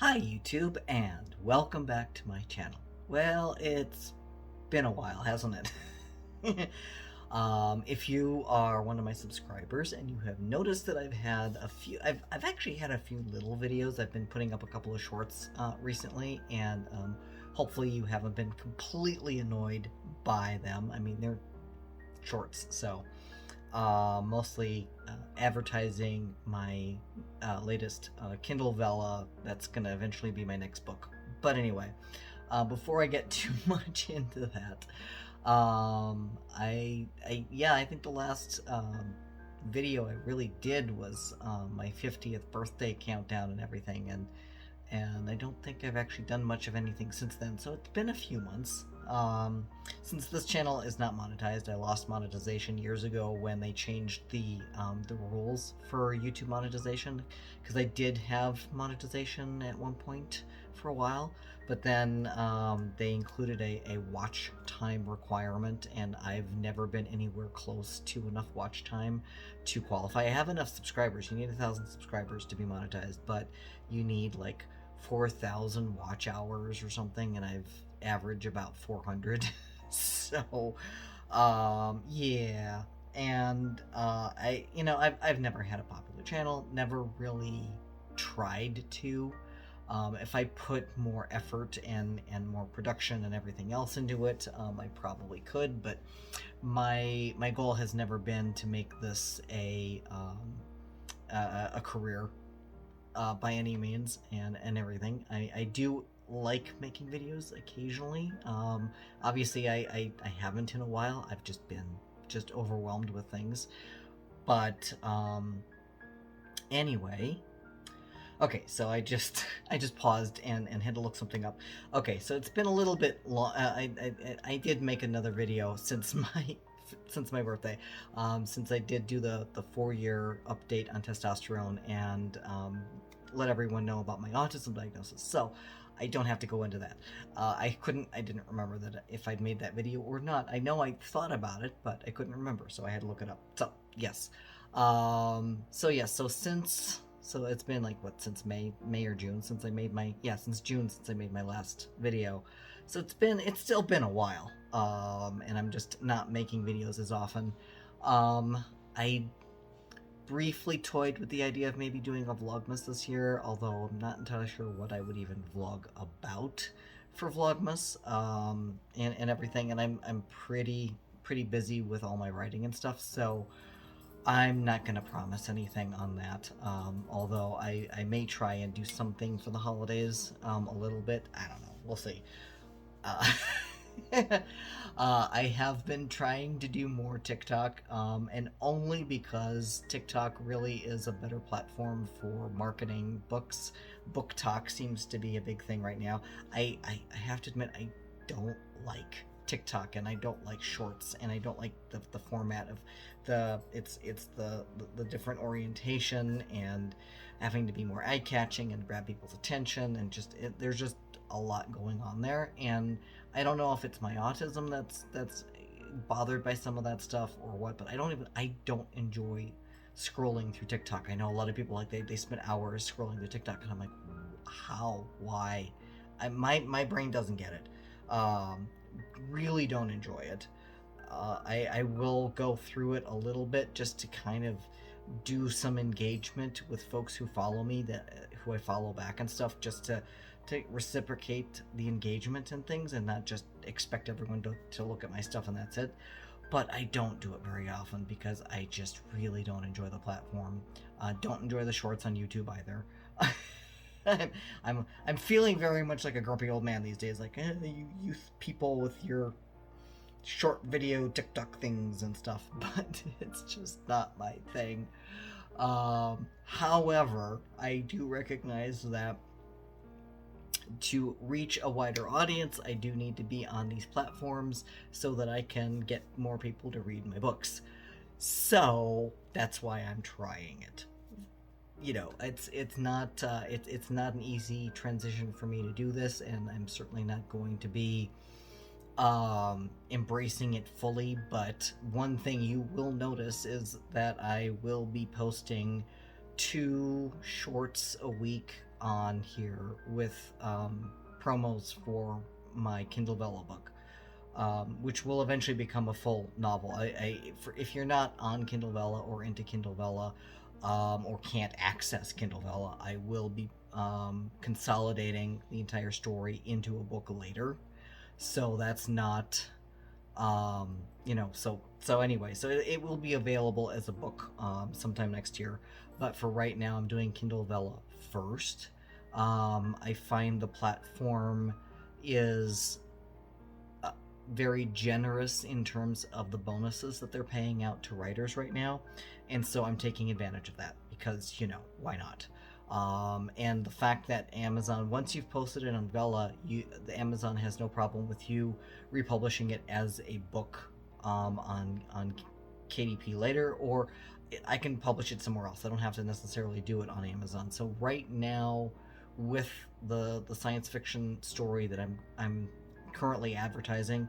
Hi YouTube, and welcome back to my channel. Well, it's been a while, hasn't it? If you are one of my subscribers and you have noticed that I've actually had a few little videos. I've been putting up a couple of shorts recently, and hopefully you haven't been completely annoyed by them. I mean, they're shorts, so mostly advertising my latest Kindle Vella. That's going to eventually be my next book. But anyway, before I get too much into that, I think the last video I really did was my 50th birthday countdown and everything, and I don't think I've actually done much of anything since then, so it's been a few months. Since this channel is not monetized, I lost monetization years ago when they changed the rules for YouTube monetization, because I did have monetization at one point for a while, but then they included a watch time requirement, and I've never been anywhere close to enough watch time to qualify. I have enough subscribers. You need 1,000 subscribers to be monetized, but you need like 4,000 watch hours or something, and I've averaged about 400. So yeah. And I've never had a popular channel, never really tried to. If I put more effort and more production and everything else into it, I probably could, but my goal has never been to make this a career by any means, and everything. I do like making videos occasionally. Obviously I haven't in a while. I've just been overwhelmed with things. But anyway, okay, so I just paused and had to look something up. Okay, so it's been a little bit long. I did make another video since my birthday, since I did do the 4-year update on testosterone and let everyone know about my autism diagnosis. So I don't have to go into that. I didn't remember that if I'd made that video or not. I know I thought about it, but I couldn't remember, so I had to look it up. So yes. So it's been like since May or June since I made since June since I made my last video. So it's still been a while. And I'm just not making videos as often. I briefly toyed with the idea of maybe doing a Vlogmas this year, although I'm not entirely sure what I would even vlog about for Vlogmas, and everything. And I'm pretty busy with all my writing and stuff, so I'm not going to promise anything on that, although I may try and do something for the holidays, a little bit. I don't know. We'll see. I have been trying to do more TikTok, and only because TikTok really is a better platform for marketing books. Book talk seems to be a big thing right now. I have to admit, I don't like TikTok, and I don't like shorts, and I don't like the format of the different orientation and having to be more eye-catching and grab people's attention, and there's just a lot going on there, and I don't know if it's my autism that's bothered by some of that stuff or what, but I don't enjoy scrolling through TikTok. I know a lot of people, like, they spend hours scrolling through TikTok, and I'm like, how? Why? My brain doesn't get it. Really don't enjoy it. I will go through it a little bit just to kind of do some engagement with folks who follow me, who I follow back and stuff, just to reciprocate the engagement and things, and not just expect everyone to look at my stuff and that's it. But I don't do it very often because I just really don't enjoy the platform. Don't enjoy the shorts on YouTube either. I'm feeling very much like a grumpy old man these days, like, you youth people with your short video TikTok things and stuff, but it's just not my thing. However, I do recognize that to reach a wider audience, I do need to be on these platforms so that I can get more people to read my books. So that's why I'm trying it. You know, it's not an easy transition for me to do this, and I'm certainly not going to be embracing it fully. But one thing you will notice is that I will be posting 2 shorts a week on here with promos for my Kindle Vella book, which will eventually become a full novel. If you're not on Kindle Vella or into Kindle Vella, or can't access Kindle Vella, I will be consolidating the entire story into a book later. So that's not, so anyway, so it will be available as a book sometime next year. But for right now, I'm doing Kindle Vella first. I find the platform is very generous in terms of the bonuses that they're paying out to writers right now, and so I'm taking advantage of that because, why not? And the fact that Amazon, once you've posted it on Vella, the Amazon has no problem with you republishing it as a book on KDP later, or I can publish it somewhere else. I don't have to necessarily do it on Amazon. So right now, with the science fiction story that I'm currently advertising,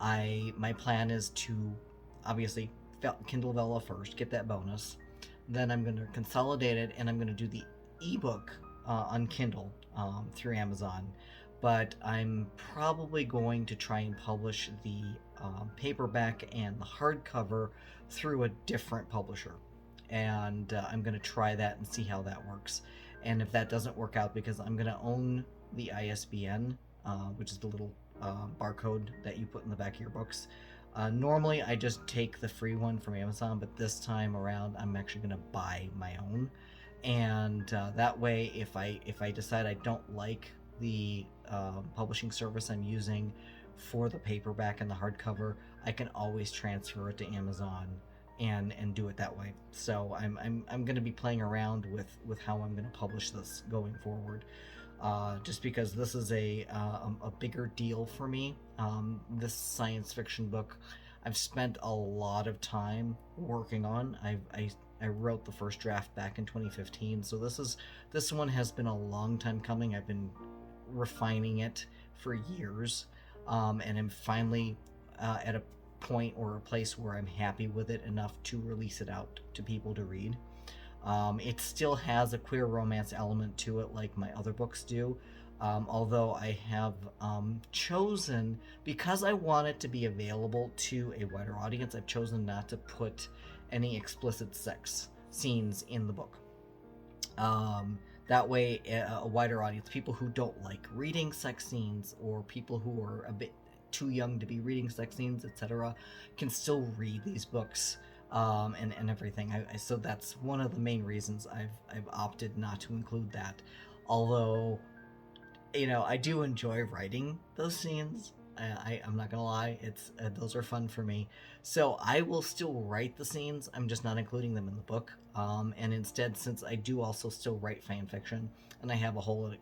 my plan is to obviously Kindle Vella first, get that bonus. Then I'm going to consolidate it, and I'm going to do the ebook on Kindle through Amazon. But I'm probably going to try and publish the paperback and the hardcover through a different publisher. And I'm going to try that and see how that works. And if that doesn't work out, because I'm going to own the ISBN, which is the little barcode that you put in the back of your books. Normally, I just take the free one from Amazon, but this time around, I'm actually going to buy my own. And that way, if I decide I don't like the publishing service I'm using for the paperback and the hardcover, I can always transfer it to Amazon and do it that way. So I'm going to be playing around with how I'm going to publish this going forward. Just because this is a bigger deal for me. This science fiction book, I've spent a lot of time working on. I wrote the first draft back in 2015, so this one has been a long time coming. I've been refining it for years, and I'm finally at a point or a place where I'm happy with it enough to release it out to people to read. It still has a queer romance element to it like my other books do, although I have chosen, because I want it to be available to a wider audience, I've chosen not to put any explicit sex scenes in the book. That way, a wider audience, people who don't like reading sex scenes, or people who are a bit too young to be reading sex scenes, etc., can still read these books. And everything. So that's one of the main reasons I've opted not to include that. Although, I do enjoy writing those scenes. I'm not gonna lie, those are fun for me. So I will still write the scenes. I'm just not including them in the book. And instead, since I do also still write fan fiction, and I have a whole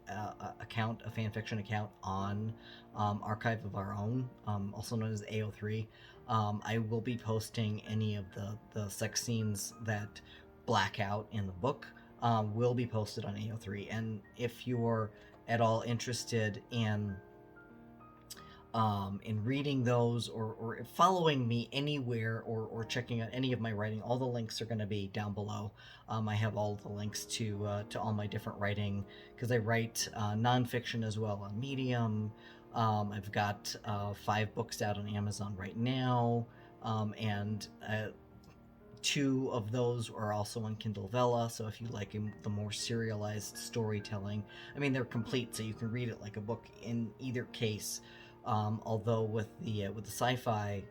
account, a fan fiction account on Archive of Our Own, also known as AO3. I will be posting any of the sex scenes that black out in the book, will be posted on AO3. And if you're at all interested in reading those, or following me anywhere, or checking out any of my writing, all the links are going to be down below. I have all the links to all my different writing, because I write nonfiction as well on Medium. I've got 5 books out on Amazon right now, and 2 of those are also on Kindle Vella. So if you like the more serialized storytelling, they're complete, so you can read it like a book in either case. Although with the sci-fi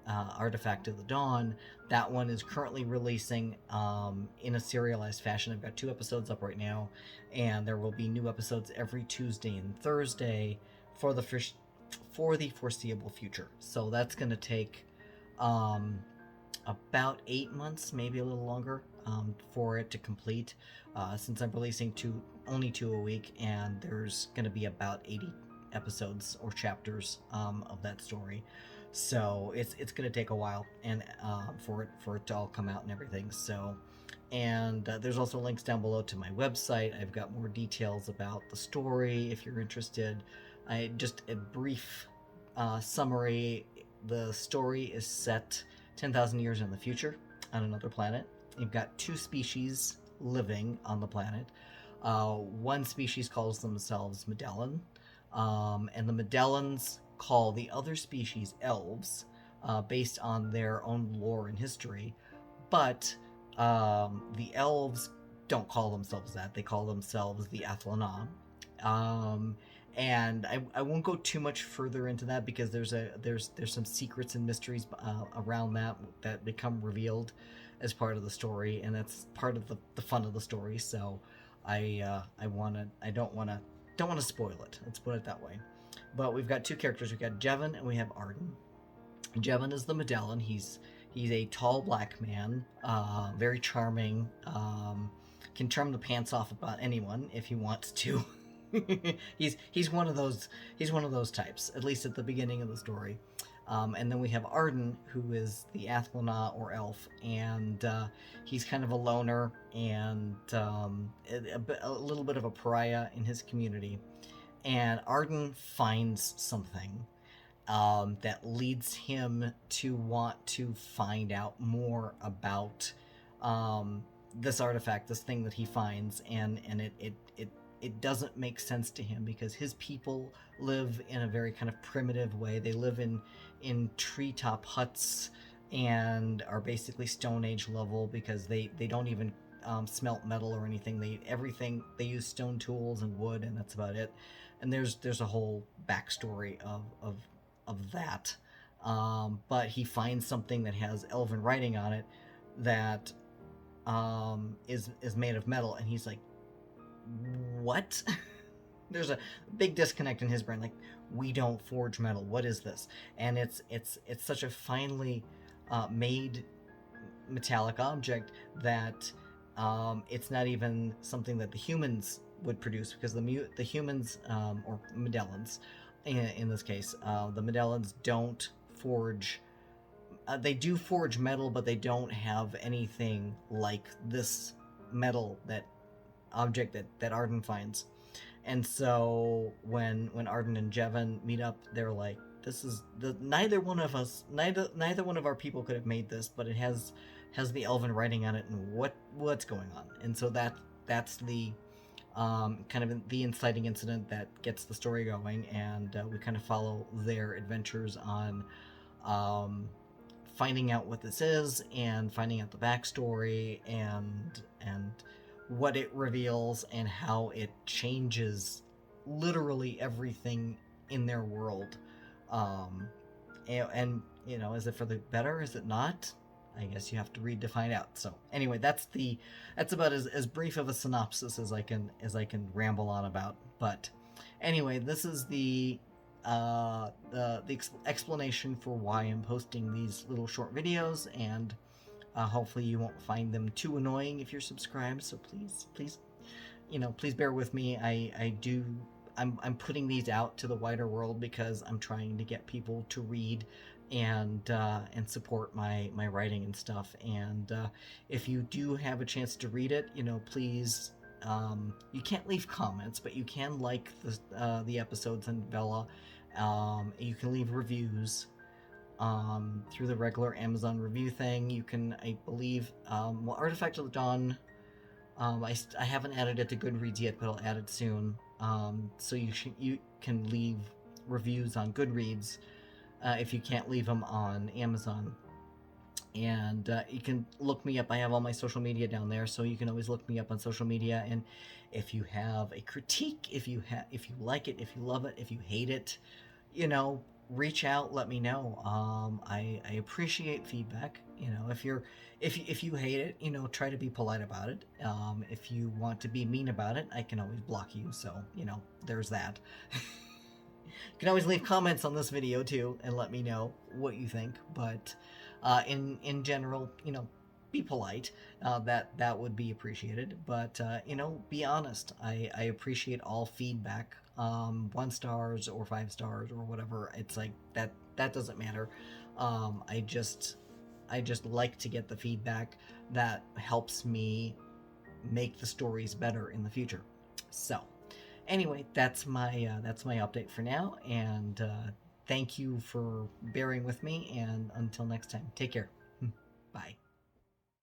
Artifact of the Dawn, that one is currently releasing in a serialized fashion. I've got 2 episodes up right now, and there will be new episodes every Tuesday and Thursday for the foreseeable future. So that's going to take about 8 months, maybe a little longer, for it to complete, since I'm releasing only 2 a week, and there's going to be about 80 episodes or chapters of that story. So it's going to take a while, and for it to all come out and everything. So, and there's also links down below to my website. I've got more details about the story if you're interested. Just a brief summary. The story is set 10,000 years in the future on another planet. You've got 2 species living on the planet. One species calls themselves Medellin, and the Medellins call the other species elves, based on their own lore and history. But the elves don't call themselves that. They call themselves the Athlana. Um, and I won't go too much further into that because there's some secrets and mysteries around that become revealed as part of the story, and that's part of the fun of the story. So I don't wanna spoil it. Let's put it that way. But we've got two characters. We've got Jevon and we have Arden. Jevon is the Medellin. He's a tall black man, very charming. Can charm the pants off about anyone if he wants to. he's one of those types, at least at the beginning of the story. And then we have Arden, who is the Athlana or elf, and he's kind of a loner and a little bit of a pariah in his community. And Arden finds something that leads him to want to find out more about this artifact, this thing that he finds, and it doesn't make sense to him because his people live in a very kind of primitive way. They live in treetop huts and are basically Stone Age level because they don't even smelt metal or anything. They use stone tools and wood, and that's about it. And there's a whole backstory of that. But he finds something that has elven writing on it that is made of metal, and he's like, what? There's a big disconnect in his brain. Like, we don't forge metal. What is this? And it's such a finely made metallic object that it's not even something that the humans would produce, because the humans, or Medellins, in this case, the Medellins don't forge. They do forge metal, but they don't have anything like this metal object that Arden finds. And so when Arden and Jevon meet up, they're like, this is neither one of our people could have made this, but it has the elven writing on it, and what's going on. And so that's the kind of the inciting incident that gets the story going, and we kind of follow their adventures on finding out what this is and finding out the backstory and what it reveals and how it changes literally everything in their world. And is it for the better? Is it not? I guess you have to read to find out. So anyway, that's about as brief of a synopsis as I can ramble on about. But anyway, this is the explanation for why I'm posting these little short videos, and hopefully you won't find them too annoying if you're subscribed. So please bear with me. I'm putting these out to the wider world because I'm trying to get people to read and support my writing and stuff. And if you do have a chance to read it, please. You can't leave comments, but you can like the episodes in Vella. You can leave reviews through the regular Amazon review thing. You can, I believe, Artifact of the Dawn. I haven't added it to Goodreads yet, but I'll add it soon. So you can leave reviews on Goodreads if you can't leave them on Amazon. And you can look me up. I have all my social media down there, so you can always look me up on social media. And if you have a critique, if you like it, if you love it, if you hate it, reach out, let me know. I appreciate feedback. If you hate it, try to be polite about it. If you want to be mean about it, I can always block you. So there's that. You can always leave comments on this video too and let me know what you think. But in general, be polite. That would be appreciated. But be honest. I appreciate all feedback. 1 stars or 5 stars or whatever. It's like that doesn't matter. I just like to get the feedback that helps me make the stories better in the future. So anyway, that's my update for now, and thank you for bearing with me, and until next time, take care. Bye.